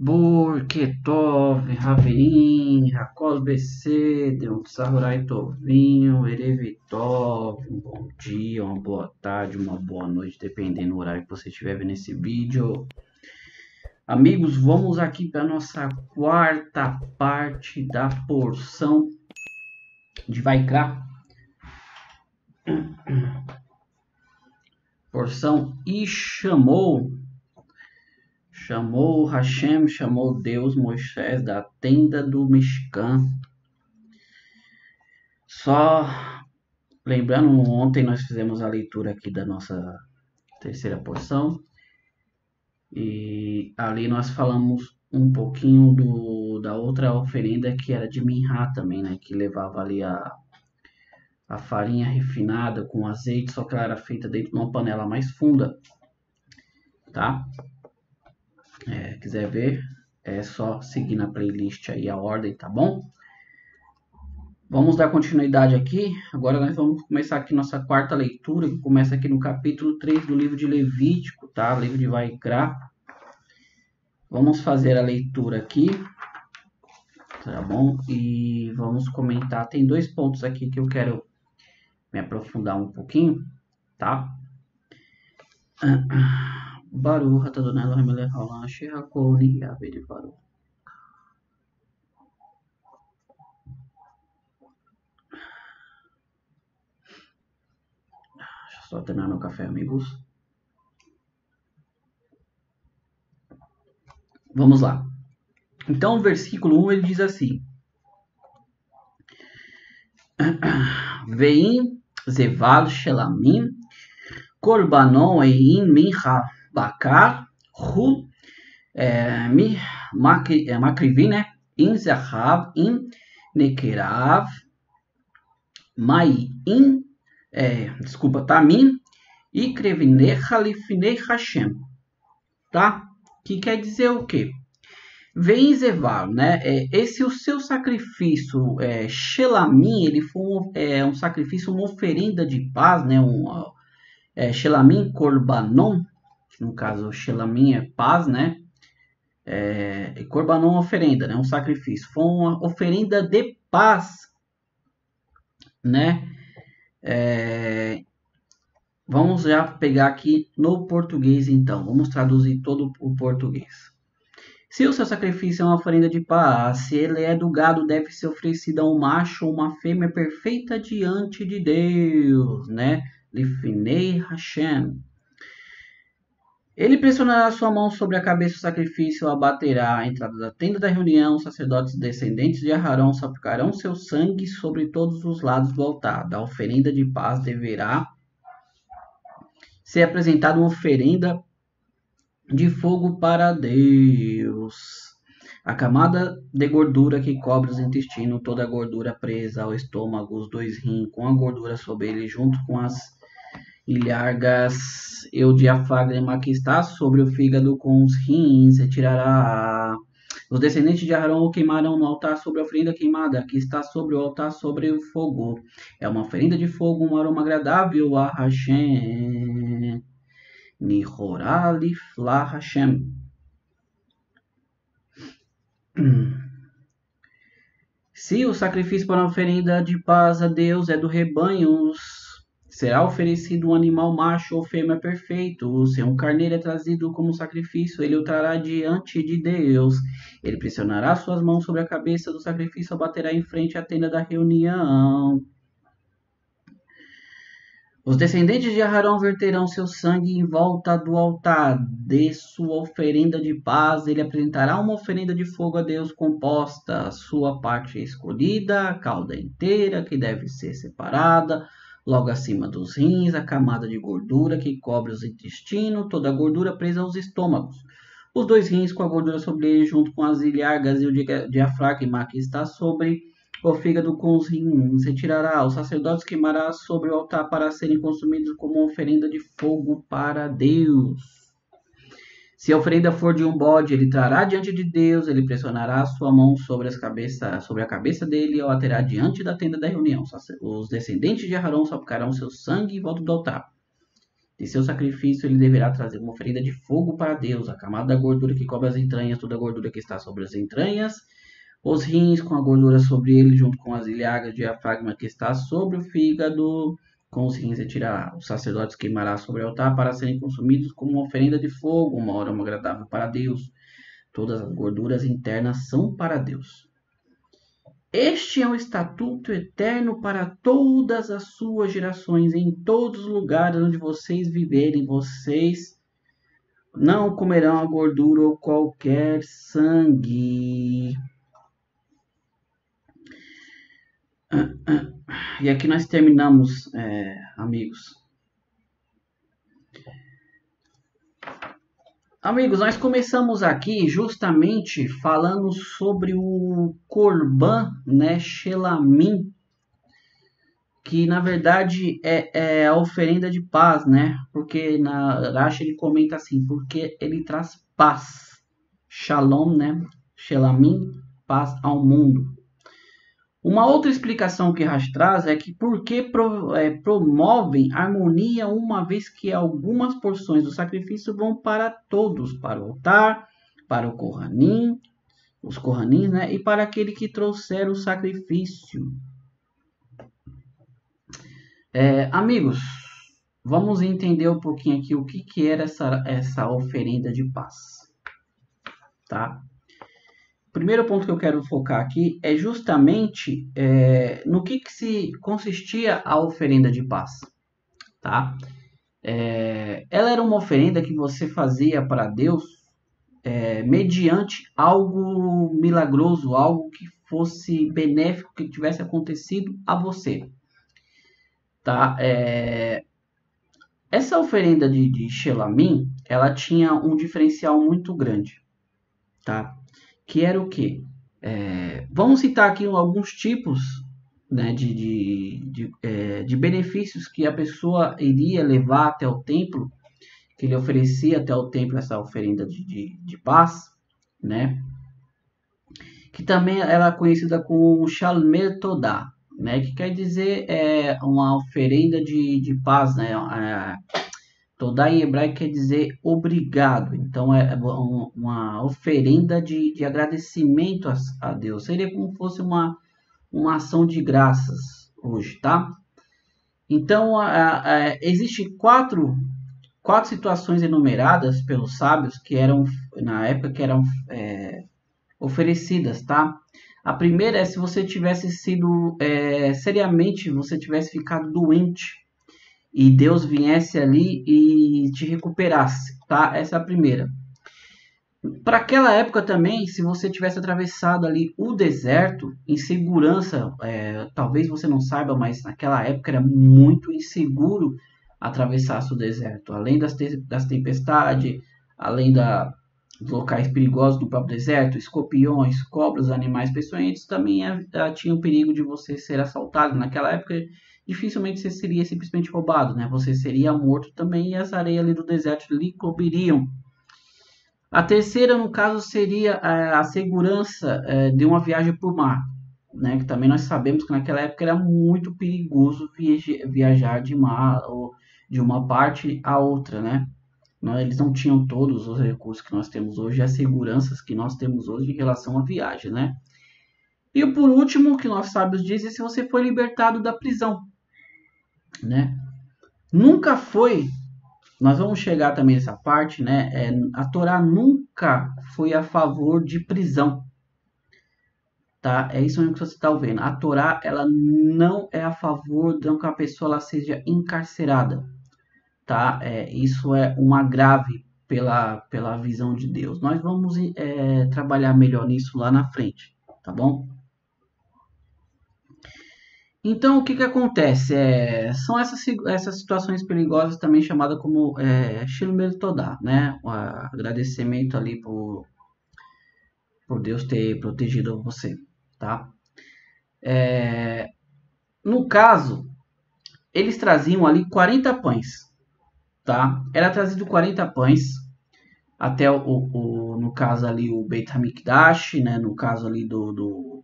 Burketov, Haverim, Rakos BC, Deon Samurai Tovinho, Erevitov, um bom dia, uma boa tarde, uma boa noite, dependendo do horário que você estiver vendo esse vídeo. Amigos, vamos aqui para a nossa quarta parte da porção de Vaikra. Porção e chamou Hashem, chamou Deus Moisés da tenda do Mishkan. Só lembrando, ontem nós fizemos a leitura aqui da nossa terceira porção. E ali nós falamos um pouquinho da outra oferenda que era de Minhá também, né? Que levava ali a farinha refinada com azeite, só que ela era feita dentro de uma panela mais funda, tá? Quiser ver, é só seguir na playlist aí a ordem, tá bom? Vamos dar continuidade aqui. Agora nós vamos começar aqui nossa quarta leitura, que começa aqui no capítulo 3 do livro de Levítico, tá? Livro de Vaikra. Vamos fazer a leitura aqui, tá bom? E vamos comentar. Tem dois pontos aqui que eu quero me aprofundar um pouquinho, tá? Baruch Adonai Elohim melech haolam asher hakol nihya b'dvaro. Deixa eu só terminar meu café, amigos. Vamos lá. Então, o versículo 1 ele diz assim: Veim zeval shelamim korbanon ein mincha bakar hu makrivin, né? In zahav in nekerav mai in tamin e krevinecha lifnei Hashem, tá? Que quer dizer o quê? Vem Zeval, né? Esse o seu sacrifício, Shelamim, ele foi um sacrifício, uma oferenda de paz, né? Shelamim Korbanon, no caso Shelamim é paz, né? E Korbanon oferenda, né? Um sacrifício, foi uma oferenda de paz, né? Vamos já pegar aqui no português, então. Vamos traduzir todo o português. Se o seu sacrifício é uma oferenda de paz, se ele é do gado, deve ser oferecido a um macho ou uma fêmea perfeita diante de Deus, né? Lifnei Hashem. Ele pressionará sua mão sobre a cabeça do sacrifício, abaterá a entrada da tenda da reunião, os sacerdotes descendentes de Aarão salpicarão seu sangue sobre todos os lados do altar. Da oferenda de paz deverá ser apresentada uma oferenda de fogo para Deus. A camada de gordura que cobre os intestinos, toda a gordura presa ao estômago, os dois rins, com a gordura sobre ele, junto com as ilhargas e o diafragma que está sobre o fígado com os rins, retirará. Os descendentes de Arão o queimarão no altar sobre a oferenda queimada, que está sobre o altar sobre o fogo. É uma oferenda de fogo, um aroma agradável a Hashem. Nihorá lifla Hashem. Se o sacrifício para a oferenda de paz a Deus é do rebanho, será oferecido um animal macho ou fêmea perfeito. Se um carneiro é trazido como sacrifício, ele o trará diante de Deus. Ele pressionará suas mãos sobre a cabeça do sacrifício e baterá em frente à tenda da reunião. Os descendentes de Arão verterão seu sangue em volta do altar de sua oferenda de paz. Ele apresentará uma oferenda de fogo a Deus composta, sua parte escolhida, a cauda inteira, que deve ser separada, logo acima dos rins, a camada de gordura que cobre os intestinos, toda a gordura presa aos estômagos. Os dois rins com a gordura sobre ele, junto com as ilhargas e o diafragma que está sobre o fígado com os rins, retirará. Os sacerdotes queimará sobre o altar para serem consumidos como oferenda de fogo para Deus. Se a oferenda for de um bode, ele trará diante de Deus, ele pressionará sua mão sobre a cabeça dele e o aterá diante da tenda da reunião. Os descendentes de Arão salpicarão seu sangue em volta do altar. De seu sacrifício ele deverá trazer uma oferenda de fogo para Deus, a camada da gordura que cobre as entranhas, toda a gordura que está sobre as entranhas, os rins com a gordura sobre ele, junto com as ilhagas, diafragma que está sobre o fígado, com os rins retirará. Os sacerdotes queimará sobre o altar para serem consumidos como uma oferenda de fogo, uma aroma agradável para Deus. Todas as gorduras internas são para Deus. Este é um estatuto eterno para todas as suas gerações, em todos os lugares onde vocês viverem. Vocês não comerão a gordura ou qualquer sangue. E aqui nós terminamos, amigos. Amigos, nós começamos aqui justamente falando sobre o Corban, né, Shelamim, que na verdade é a oferenda de paz, né? Porque na Rashi ele comenta assim, porque ele traz paz, Shalom, né? Shelamim, paz ao mundo. Uma outra explicação que Rashi traz é que porque promovem harmonia, uma vez que algumas porções do sacrifício vão para todos, para o altar, para o Kohanim, os Kohanim, né? E para aquele que trouxer o sacrifício. Amigos, vamos entender um pouquinho aqui o que era essa oferenda de paz, tá? O primeiro ponto que eu quero focar aqui é justamente no que se consistia a oferenda de paz, tá? Ela era uma oferenda que você fazia para Deus mediante algo milagroso, algo que fosse benéfico, que tivesse acontecido a você, tá? Essa oferenda de Shelamim, ela tinha um diferencial muito grande, tá? Que era o quê? Vamos citar aqui alguns tipos, né, de benefícios que a pessoa iria levar até o templo, que ele oferecia até o templo essa oferenda de paz, né? Que também ela é conhecida como Shalmer Todá, né? Que quer dizer uma oferenda de paz, né? Todá em hebraico quer dizer obrigado. Então é uma oferenda de agradecimento a Deus. Seria como se fosse uma ação de graças hoje, tá? Então existem quatro situações enumeradas pelos sábios que eram na época que eram oferecidas, tá? A primeira é se você tivesse sido seriamente, você tivesse ficado doente e Deus viesse ali e te recuperasse, tá? Essa é a primeira. Para aquela época também, se você tivesse atravessado ali o deserto em segurança, talvez você não saiba, mas naquela época era muito inseguro atravessar o deserto. Além das tempestades, além dos locais perigosos do próprio deserto, escorpiões, cobras, animais peçonhentos, também tinha o perigo de você ser assaltado. Naquela época, dificilmente você seria simplesmente roubado, né? Você seria morto também e as areias ali do deserto lhe cobririam. A terceira, no caso, seria a segurança de uma viagem por mar, né? Que também nós sabemos que naquela época era muito perigoso viajar de mar ou de uma parte a outra, né? Eles não tinham todos os recursos que nós temos hoje, as seguranças que nós temos hoje em relação à viagem, né? E por último, o que nós sábios dizem é se você foi libertado da prisão, né? Nunca foi, nós vamos chegar também nessa parte, né? A Torá nunca foi a favor de prisão, tá? É isso mesmo que você está ouvindo. A Torá, ela não é a favor de que a pessoa ela seja encarcerada, tá? Isso é um agrave pela visão de Deus. Nós vamos trabalhar melhor nisso lá na frente, tá bom? Então, o que acontece? São essas situações perigosas também chamadas como Shilmer Todá, né? O agradecimento ali por Deus ter protegido você, tá? No caso, eles traziam ali 40 pães, tá? Era trazido 40 pães até no caso ali o Beit HaMikdash, né? No caso ali do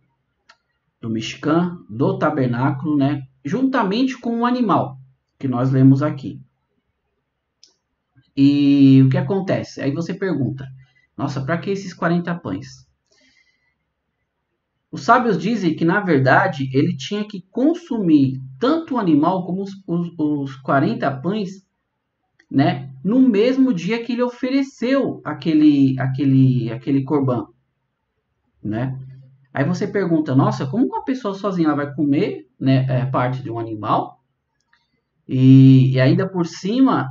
Mishkan, do tabernáculo, né? Juntamente com o animal que nós lemos aqui. E o que acontece? Aí você pergunta, nossa, para que esses 40 pães? Os sábios dizem que, na verdade, ele tinha que consumir tanto o animal como os 40 pães, né, no mesmo dia que ele ofereceu aquele corban, né? Aí você pergunta, nossa, como uma pessoa sozinha ela vai comer, né, parte de um animal e ainda por cima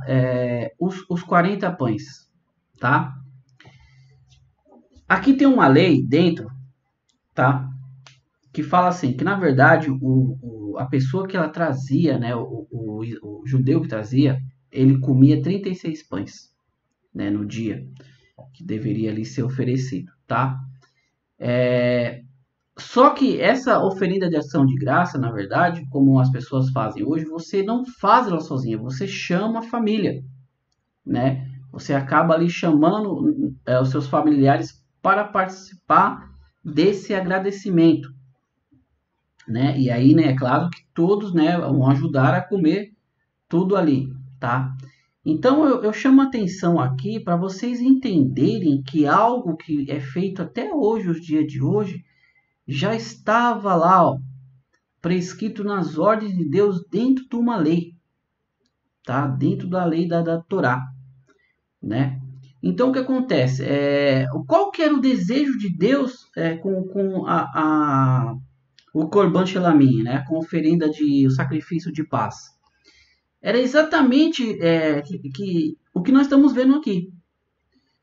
os 40 pães, tá? Aqui tem uma lei dentro, tá? Que fala assim, que na verdade a pessoa que ela trazia, né, o judeu que trazia, ele comia 36 pães, né, no dia que deveria ali ser oferecido, tá? Só que essa oferenda de ação de graça, na verdade, como as pessoas fazem hoje, você não faz ela sozinha, você chama a família, né? Você acaba ali chamando os seus familiares para participar desse agradecimento, né? E aí, né, é claro que todos, né, vão ajudar a comer tudo ali, tá? Então eu chamo a atenção aqui para vocês entenderem que algo que é feito até hoje, os dias de hoje, já estava lá, ó, prescrito nas ordens de Deus dentro de uma lei, tá? Dentro da lei da Torá, né? Então o que acontece? Qual que era o desejo de Deus com o Corban Shelamim, né? Com a oferenda de o sacrifício de paz? Era exatamente o que nós estamos vendo aqui.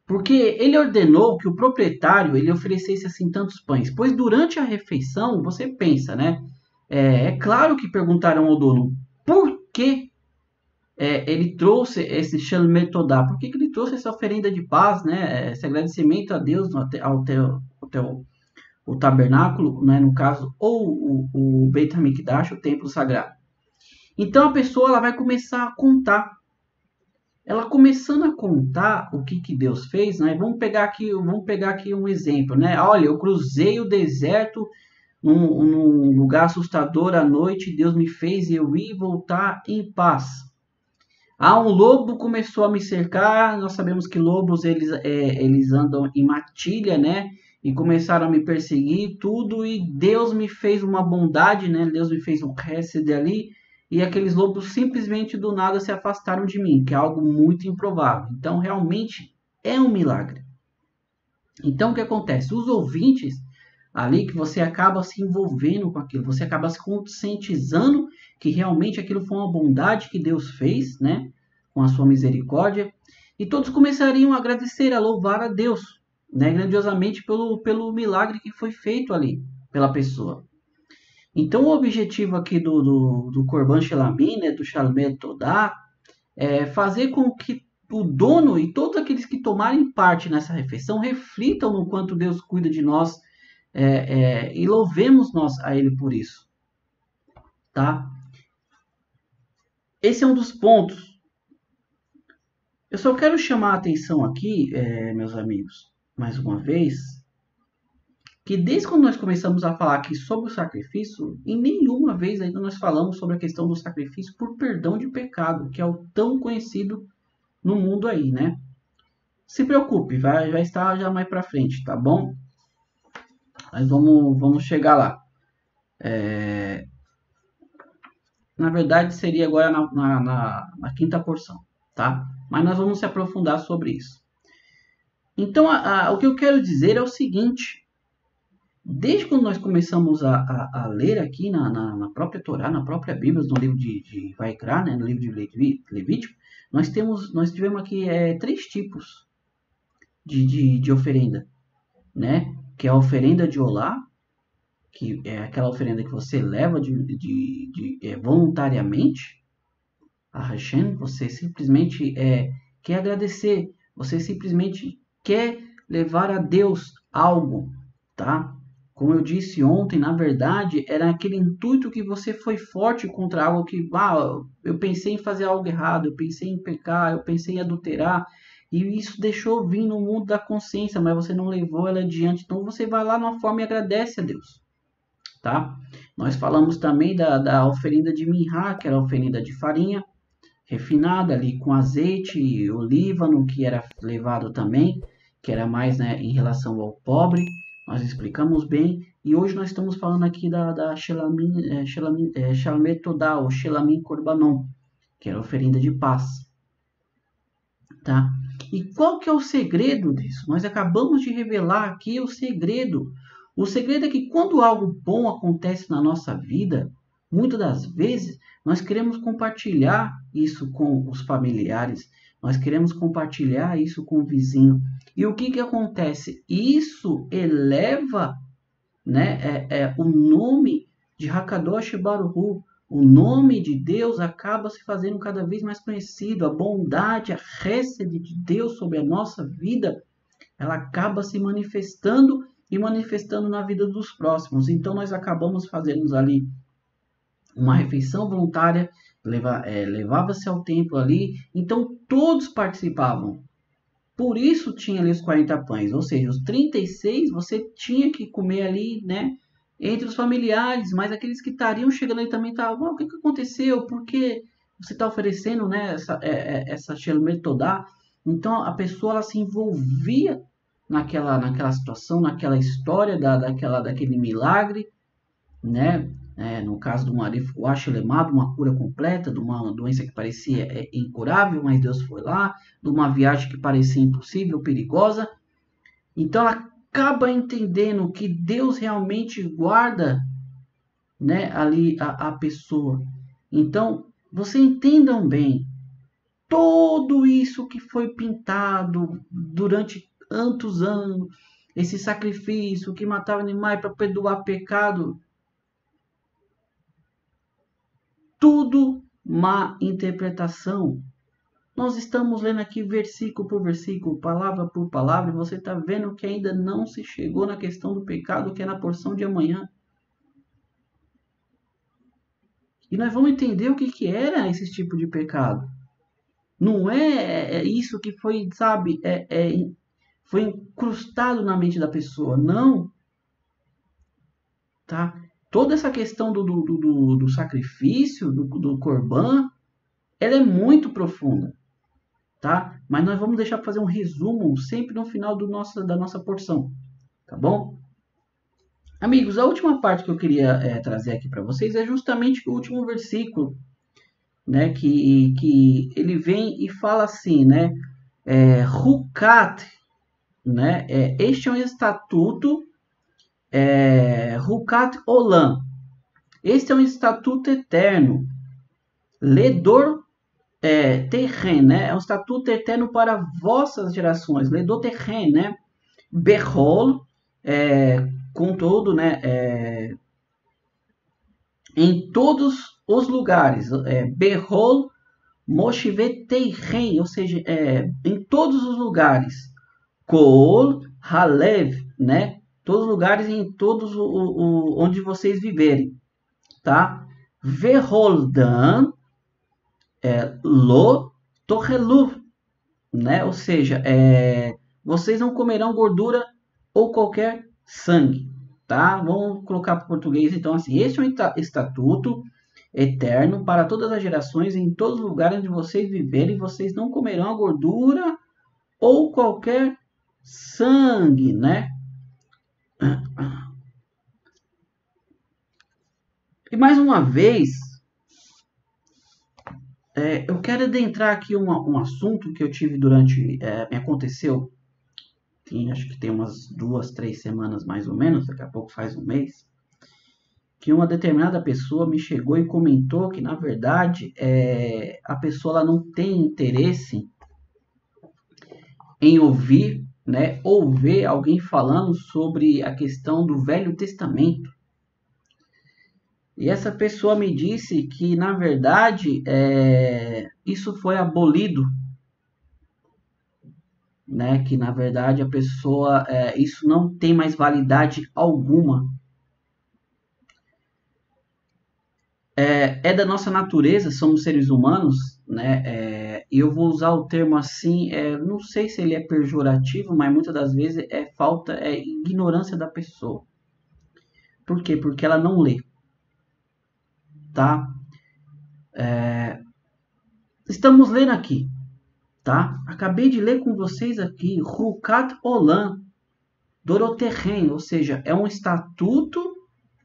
Porque ele ordenou que o proprietário ele oferecesse assim tantos pães, pois durante a refeição você pensa, né? Claro que perguntaram ao dono por que ele trouxe esse Shalmet Todá, por que ele trouxe essa oferenda de paz, né? Esse agradecimento a Deus até o tabernáculo, né? No caso, ou o Beit HaMikdash, o templo sagrado. Então a pessoa ela vai começar a contar. Ela começando a contar o que Deus fez, né? Vamos pegar aqui um exemplo, né? Olha, eu cruzei o deserto num lugar assustador à noite, Deus me fez e eu ir voltar em paz. Um lobo começou a me cercar, nós sabemos que lobos eles andam em matilha, né? E começaram a me perseguir, tudo, e Deus me fez uma bondade, né? Deus me fez um hesed ali, e aqueles lobos simplesmente do nada se afastaram de mim, que é algo muito improvável. Então, realmente é um milagre. Então, o que acontece? Os ouvintes ali que você acaba se envolvendo com aquilo, você acaba se conscientizando que realmente aquilo foi uma bondade que Deus fez, né? Com a sua misericórdia, e todos começariam a agradecer, a louvar a Deus, né? Grandiosamente pelo milagre que foi feito ali pela pessoa. Então, o objetivo aqui do Corban Shelamim, né, do Shalmet Todá, é fazer com que o dono e todos aqueles que tomarem parte nessa refeição reflitam no quanto Deus cuida de nós e louvemos nós a Ele por isso, tá? Esse é um dos pontos. Eu só quero chamar a atenção aqui, meus amigos, mais uma vez, que desde quando nós começamos a falar aqui sobre o sacrifício, em nenhuma vez ainda nós falamos sobre a questão do sacrifício por perdão de pecado, que é o tão conhecido no mundo aí, né? Se preocupe, vai estar já mais para frente, tá bom? Mas vamos chegar lá. Na verdade, seria agora na quinta porção, tá? Mas nós vamos se aprofundar sobre isso. Então, o que eu quero dizer é o seguinte. Desde quando nós começamos a ler aqui na própria Torá, na própria Bíblia, no livro de Vaikra, né, no livro de Levítico, nós tivemos aqui 3 tipos de oferenda, né? Que é a oferenda de Olá, que é aquela oferenda que você leva voluntariamente a Hashem, você simplesmente quer agradecer, você simplesmente quer levar a Deus algo, tá? Como eu disse ontem, na verdade, era aquele intuito que você foi forte contra algo que, eu pensei em fazer algo errado, eu pensei em pecar, eu pensei em adulterar, e isso deixou vir no mundo da consciência, mas você não levou ela adiante. Então você vai lá numa forma e agradece a Deus, tá? Nós falamos também da oferenda de Minhá, que era a oferenda de farinha, refinada ali com azeite e olíbano, que era levado também, que era mais, né, em relação ao pobre. Nós explicamos bem. E hoje nós estamos falando aqui da Shelamet Todá, ou Shelamin Korbanon, que era oferenda de paz. Tá? E qual que é o segredo disso? Nós acabamos de revelar aqui o segredo. O segredo é que quando algo bom acontece na nossa vida, muitas das vezes nós queremos compartilhar isso com os familiares, nós queremos compartilhar isso com o vizinho. E o que que acontece? Isso eleva, né, o nome de Hakadosh Baruch Hu. O nome de Deus acaba se fazendo cada vez mais conhecido. A bondade, a récede de Deus sobre a nossa vida, ela acaba se manifestando e manifestando na vida dos próximos. Então nós acabamos fazendo ali uma refeição voluntária, levava-se ao templo ali, então todos participavam. Por isso tinha ali os 40 pães, ou seja, os 36 você tinha que comer ali, né, entre os familiares, mas aqueles que estariam chegando ali também estavam, o que aconteceu? Por que você está oferecendo, né, essa Shelumet Todá? Então a pessoa ela se envolvia naquela situação, naquela história daquele milagre, né? No caso do Arif Wash lemado, uma cura completa de uma doença que parecia incurável, mas Deus foi lá, de uma viagem que parecia impossível, perigosa. Então ela acaba entendendo que Deus realmente guarda, né, ali a pessoa. Então, vocês entendam bem, tudo isso que foi pintado durante tantos anos, esse sacrifício que matava animais para perdoar pecado, tudo má interpretação. Nós estamos lendo aqui versículo por versículo, palavra por palavra, e você está vendo que ainda não se chegou na questão do pecado, que é na porção de amanhã. E nós vamos entender o que era esse tipo de pecado. Não é isso que foi, sabe, foi incrustado na mente da pessoa. Não. Tá? Toda essa questão do sacrifício, do corban, ela é muito profunda. Tá? Mas nós vamos deixar para fazer um resumo sempre no final da nossa porção. Tá bom? Amigos, a última parte que eu queria trazer aqui para vocês é justamente o último versículo, né, que ele vem e fala assim, né, Hukat, né, este é um estatuto, Hukat Olam, este é um estatuto eterno, Ledor Terren, né, é um estatuto eterno para vossas gerações, Ledor Terren, né, Behol, contudo, né, em todos os lugares, Behol Moshivet Teichen, ou seja, em todos os lugares, Kol Halev, né, todos os lugares, em todos onde vocês viverem, tá? Verholdan Lo Tohelu, né, ou seja, vocês não comerão gordura ou qualquer sangue, tá? Vamos colocar para o português, então, assim, este é um estatuto eterno para todas as gerações, em todos os lugares onde vocês viverem, vocês não comerão a gordura ou qualquer sangue, né? E mais uma vez, eu quero adentrar aqui um assunto que eu tive me aconteceu, acho que tem umas 2, 3 semanas mais ou menos, daqui a pouco faz um mês, que uma determinada pessoa me chegou e comentou que, na verdade, a pessoa ela não tem interesse em ouvir, né, ou ver alguém falando sobre a questão do Velho Testamento. E essa pessoa me disse que, na verdade, isso foi abolido, né, que, na verdade, a pessoa, isso não tem mais validade alguma. Da nossa natureza, somos seres humanos, né? E eu vou usar o termo assim, não sei se ele é pejorativo, mas muitas das vezes é ignorância da pessoa. Por quê? Porque ela não lê, tá? Estamos lendo aqui, tá? Acabei de ler com vocês aqui, Rukat Olam, Doroterren, ou seja, é um estatuto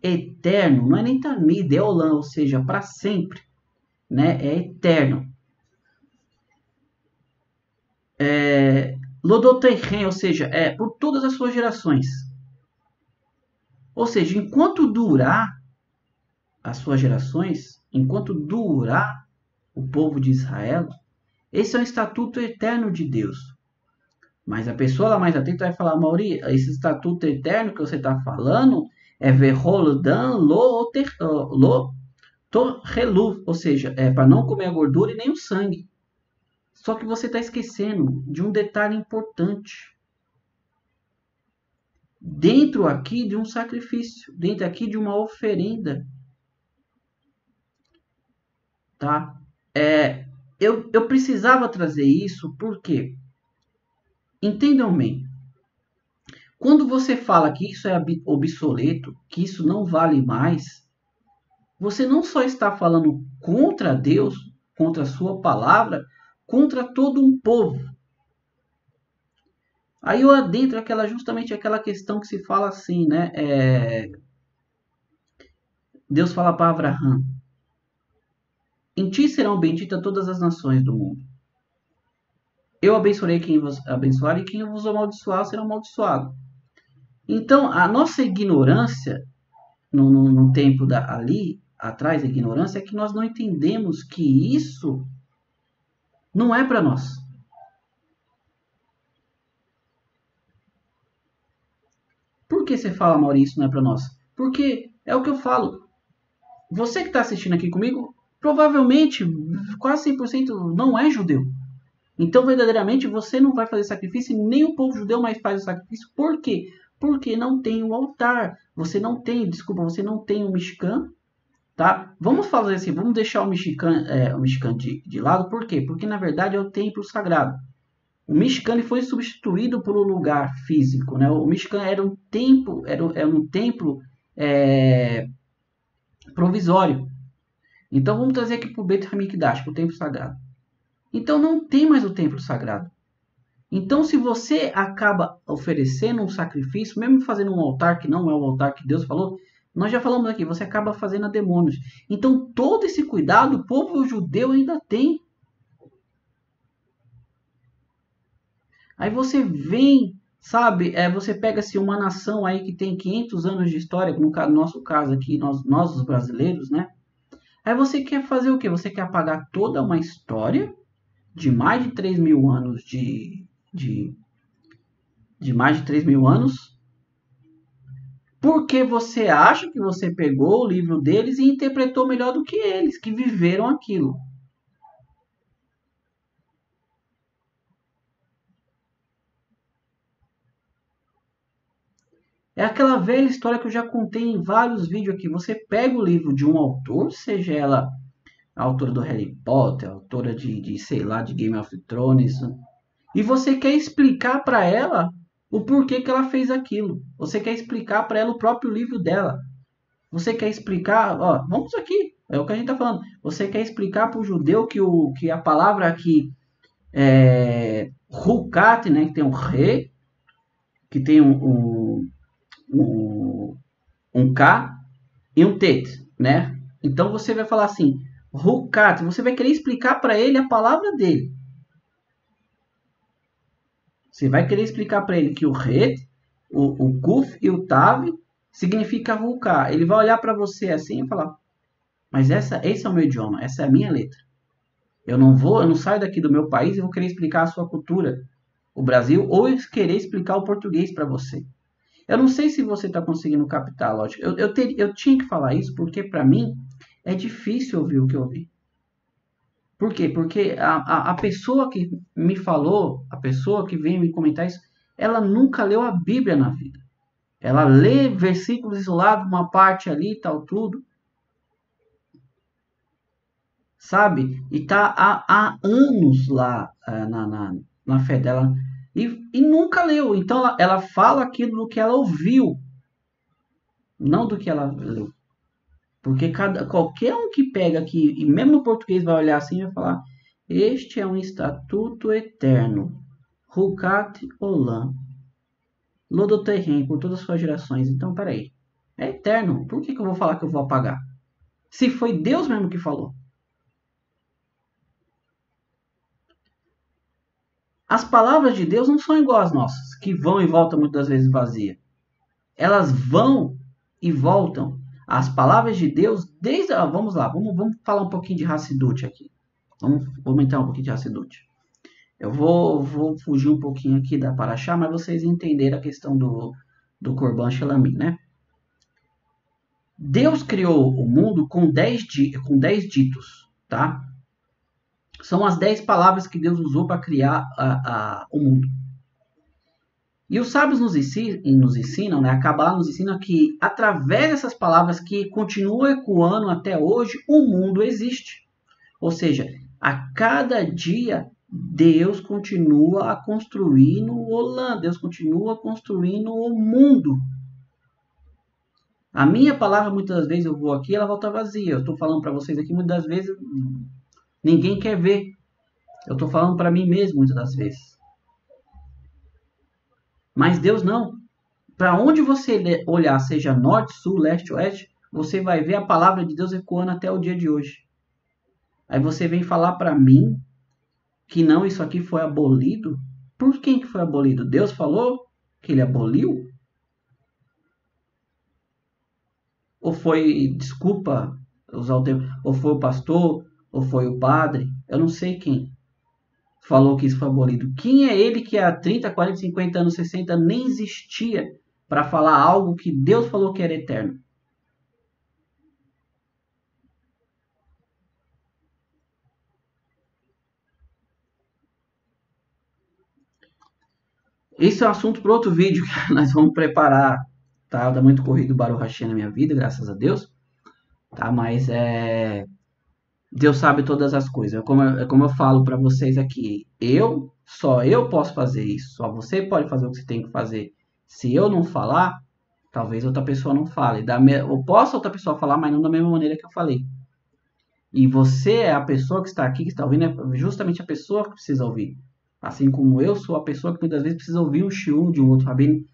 eterno, não é nem Tamid, é Olam, ou seja, para sempre, né? É eterno. Lodoterren, ou seja, é por todas as suas gerações. Ou seja, enquanto durar as suas gerações, enquanto durar o povo de Israel, esse é um estatuto eterno de Deus. Mas a pessoa lá mais atenta vai falar, Mauri, esse estatuto eterno que você está falando é Verholdan lo torrelu, ou seja, é para não comer a gordura e nem o sangue. Só que você está esquecendo de um detalhe importante. Dentro aqui de um sacrifício, dentro aqui de uma oferenda, tá? Eu precisava trazer isso porque, entendam bem, quando você fala que isso é obsoleto, que isso não vale mais, você não só está falando contra Deus, contra a sua palavra, contra todo um povo. Aí eu adentro justamente aquela questão que se fala assim, né? Deus fala para Abraão: em ti serão benditas todas as nações do mundo. Eu abençoarei quem vos abençoar e quem vos amaldiçoar será amaldiçoado. Então, a nossa ignorância no tempo ali atrás, a ignorância é que nós não entendemos que isso não é para nós. Por que você fala, Maurício, não é para nós? Porque é o que eu falo. Você que está assistindo aqui comigo, provavelmente, quase 100% não é judeu. Então, verdadeiramente, você não vai fazer sacrifício, nem o povo judeu mais faz o sacrifício. Por quê? Porque não tem o altar. Você não tem o Mishkan, tá? Vamos fazer assim, vamos deixar o Mishkan de lado. Por quê? Porque, na verdade, é o templo sagrado. O Mishkan foi substituído por um lugar físico, né? O Mishkan era um templo, era um templo provisório. Então vamos trazer aqui para o Beit HaMikdash, para o templo sagrado. Então não tem mais o templo sagrado. Então se você acaba oferecendo um sacrifício, mesmo fazendo um altar que não é o altar que Deus falou, nós já falamos aqui, você acaba fazendo a demônios. Então todo esse cuidado o povo judeu ainda tem. Aí você vem, sabe, você pega-se uma nação aí que tem 500 anos de história, no nosso caso aqui, nós os brasileiros, né? Aí você quer fazer o quê? Você quer apagar toda uma história de mais de 3 mil anos de, de mais de 3 mil anos, porque você acha que você pegou o livro deles e interpretou melhor do que eles, que viveram aquilo. É aquela velha história que eu já contei em vários vídeos aqui. Você pega o livro de um autor, seja ela a autora do Harry Potter, a autora sei lá, de Game of Thrones, e você quer explicar para ela o porquê que ela fez aquilo. Você quer explicar para ela o próprio livro dela. Você quer explicar, ó, vamos aqui, é o que a gente está falando. Você quer explicar para o judeu que a palavra aqui é Rukat, né, que tem um re, que tem um K e um tet, né? Então você vai falar assim, Rukat, você vai querer explicar para ele a palavra dele. Você vai querer explicar para ele que o Ret, o Kuf e o Tav significa Ruká. Ele vai olhar para você assim e falar: mas esse é o meu idioma, essa é a minha letra. Eu não saio daqui do meu país e vou querer explicar a sua cultura, o Brasil, ou querer explicar o português para você. Eu não sei se você está conseguindo captar, lógico. Eu tinha que falar isso porque para mim é difícil ouvir o que eu ouvi. Por quê? Porque a pessoa que me falou, a pessoa que veio me comentar isso, ela nunca leu a Bíblia na vida. Ela lê versículos isolados, uma parte ali, tal, tudo. Sabe? E tá há anos lá na fé dela. E nunca leu. Então ela fala aquilo do que ela ouviu, não do que ela leu. Porque qualquer um que pega aqui, e mesmo no português vai olhar assim e vai falar, Este é um estatuto eterno. Rukat Olam. Lodoterrem, por todas as suas gerações. Então, peraí. É eterno. Por que eu vou falar que eu vou apagar? Se foi Deus mesmo que falou. As palavras de Deus não são igual às nossas, que vão e voltam muitas vezes vazias. Elas vão e voltam. As palavras de Deus, desde. Vamos lá, vamos falar um pouquinho de Hassidut aqui. Vamos entrar um pouquinho de Hassidut. Eu vou fugir um pouquinho aqui da Paraxá, mas vocês entenderam a questão do Corban Shelamim, né? Deus criou o mundo com 10 ditos, tá? São as 10 palavras que Deus usou para criar o mundo. E os sábios nos ensinam, né? A Kabbalah nos ensina que através dessas palavras que continuam ecoando até hoje, o mundo existe. Ou seja, a cada dia Deus continua a construir no Olam, Deus continua construindo o mundo. A minha palavra, muitas das vezes eu vou aqui, ela volta vazia. Eu estou falando para vocês aqui, muitas das vezes ninguém quer ver. Eu estou falando para mim mesmo, muitas das vezes. Mas Deus não. Para onde você olhar, seja norte, sul, leste, oeste, você vai ver a palavra de Deus ecoando até o dia de hoje. Aí você vem falar para mim que não, isso aqui foi abolido. Por quem que foi abolido? Deus falou que ele aboliu? Ou foi, desculpa usar o termo, ou foi o pastor, ou foi o padre, eu não sei quem falou que isso foi abolido. Quem é ele que há 30, 40, 50 anos, 60 nem existia para falar algo que Deus falou que era eterno? Esse é um assunto para outro vídeo que nós vamos preparar. Tá muito corrido o Baruch Hashem na minha vida, graças a Deus. Tá, mas Deus sabe todas as coisas. É como eu falo para vocês aqui. Só eu posso fazer isso. Só você pode fazer o que você tem que fazer. Se eu não falar, talvez outra pessoa não fale. Ou possa outra pessoa falar, mas não da mesma maneira que eu falei. E você é a pessoa que está aqui, que está ouvindo, é justamente a pessoa que precisa ouvir. Assim como eu sou a pessoa que muitas vezes precisa ouvir um shiur de um outro rabino,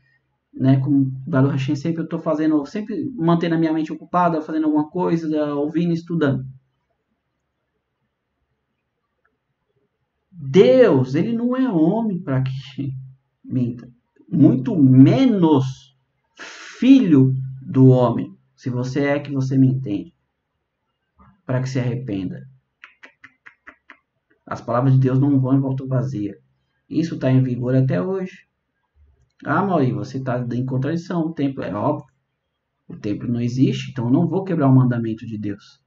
né? Como Baruch Hashem, sempre eu estou fazendo, sempre mantendo a minha mente ocupada, fazendo alguma coisa, ouvindo, estudando. Deus, ele não é homem para que minta. Muito menos filho do homem. Se você é que você me entende. Para que se arrependa. As palavras de Deus não vão em volta vazia. Isso está em vigor até hoje. Ah, Mauri, você está em contradição. O templo é óbvio. O templo não existe, então eu não vou quebrar o mandamento de Deus.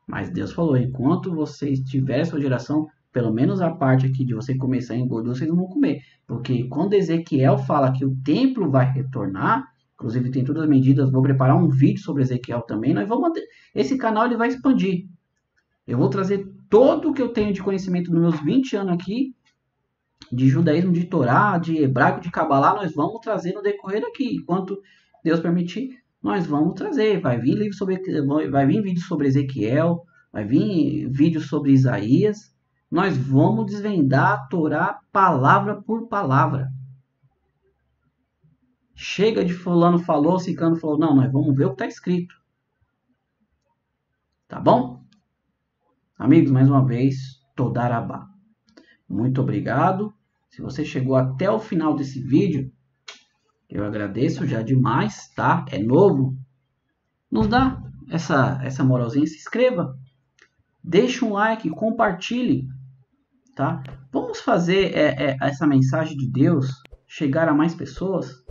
Mas Deus falou, enquanto vocês tiverem sua geração, pelo menos a parte aqui de você começar em engordar, vocês não vão comer. Porque quando Ezequiel fala que o templo vai retornar, inclusive tem todas as medidas, vou preparar um vídeo sobre Ezequiel também, nós vamos manter, esse canal ele vai expandir. Eu vou trazer todo o que eu tenho de conhecimento nos meus 20 anos aqui, de judaísmo, de Torá, de hebraico, de Kabbalah, nós vamos trazer no decorrer aqui, enquanto Deus permitir, nós vamos trazer. Vai vir vídeo sobre Ezequiel, vai vir vídeo sobre Isaías. Nós vamos desvendar a Torá palavra por palavra. Chega de fulano falou, ciclano falou. Não, nós vamos ver o que está escrito. Tá bom? Amigos, mais uma vez, Todarabá. Muito obrigado. Se você chegou até o final desse vídeo, eu agradeço já demais, tá? É novo. Nos dá essa moralzinha, se inscreva. Deixe um like, compartilhe, tá? Vamos fazer essa mensagem de Deus chegar a mais pessoas,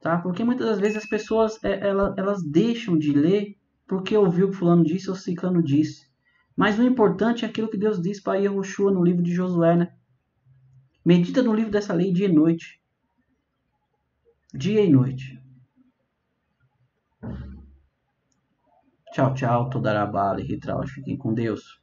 tá? Porque muitas das vezes as pessoas elas deixam de ler porque ouviu o que fulano disse ou ciclano disse. Mas o importante é aquilo que Deus diz para Yehoshua no livro de Josué, né? Medita no livro dessa lei dia e noite. Dia e noite. Tchau, tchau. Todarabá, Ritraus. Fiquem com Deus.